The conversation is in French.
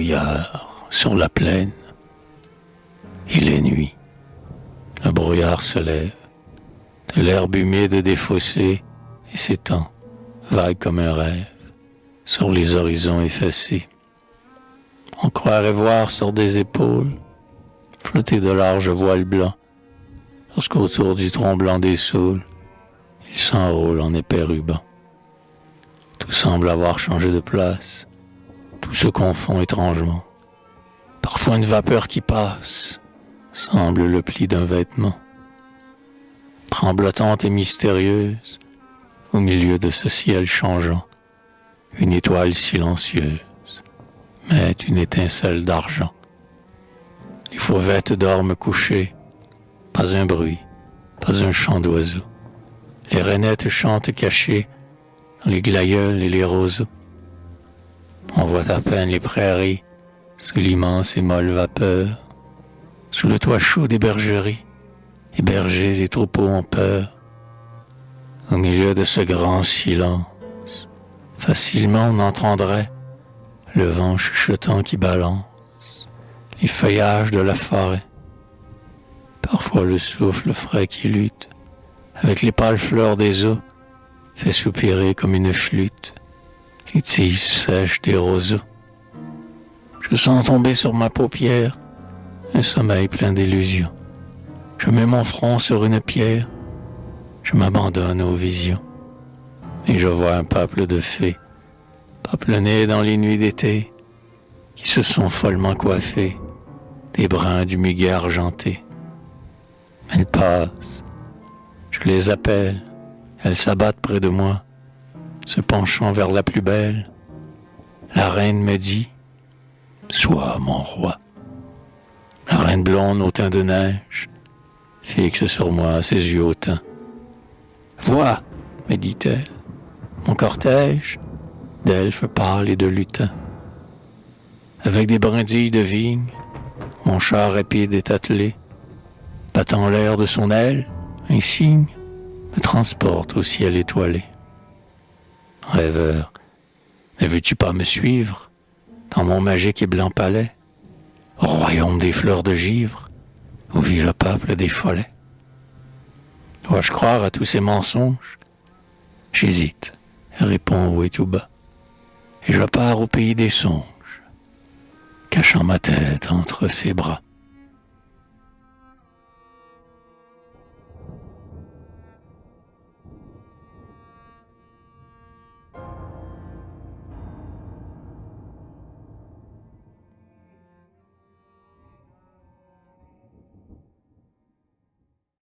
brouillard sur la plaine. Il est nuit. Le brouillard se lève. De l'herbe humide des fossés et s'étend, vague comme un rêve, sur les horizons effacés. On croirait voir sur des épaules flotter de larges voiles blancs, lorsqu'autour du tronc blanc des saules, il s'enrôle en épais rubans. Tout semble avoir changé de place, tout se confond étrangement. Parfois une vapeur qui passe semble le pli d'un vêtement. Tremblotante et mystérieuse, au milieu de ce ciel changeant, une étoile silencieuse met une étincelle d'argent. Les fauvettes dorment couchées, pas un bruit, pas un chant d'oiseau. Les rainettes chantent cachées dans les glaïeuls et les roseaux. On voit à peine les prairies sous l'immense et molle vapeur, sous le toit chaud des bergeries, et bergers et troupeaux ont peur. Au milieu de ce grand silence, facilement on entendrait le vent chuchotant qui balance les feuillages de la forêt. Parfois le souffle frais qui lutte avec les pâles fleurs des eaux fait soupirer comme une flûte les tiges sèches des roseaux. Je sens tomber sur ma paupière un sommeil plein d'illusions. Je mets mon front sur une pierre, je m'abandonne aux visions. Et je vois un peuple de fées, papelonnés dans les nuits d'été, qui se sont follement coiffés des brins du muguet argenté. Elles passent, je les appelle, elles s'abattent près de moi, se penchant vers la plus belle. La reine me dit, sois mon roi. La reine blonde au teint de neige fixe sur moi ses yeux hautains. Vois, me dit-elle, mon cortège d'elfes pâles et de lutins. Avec des brindilles de vigne, mon char rapide est attelé, battant l'air de son aile, un signe me transporte au ciel étoilé. Rêveur, ne veux-tu pas me suivre dans mon magique et blanc palais, au royaume des fleurs de givre, où vit le peuple des follets? Dois-je croire à tous ces mensonges? J'hésite, réponds haut et tout bas, et je pars au pays des songes, cachant ma tête entre ses bras.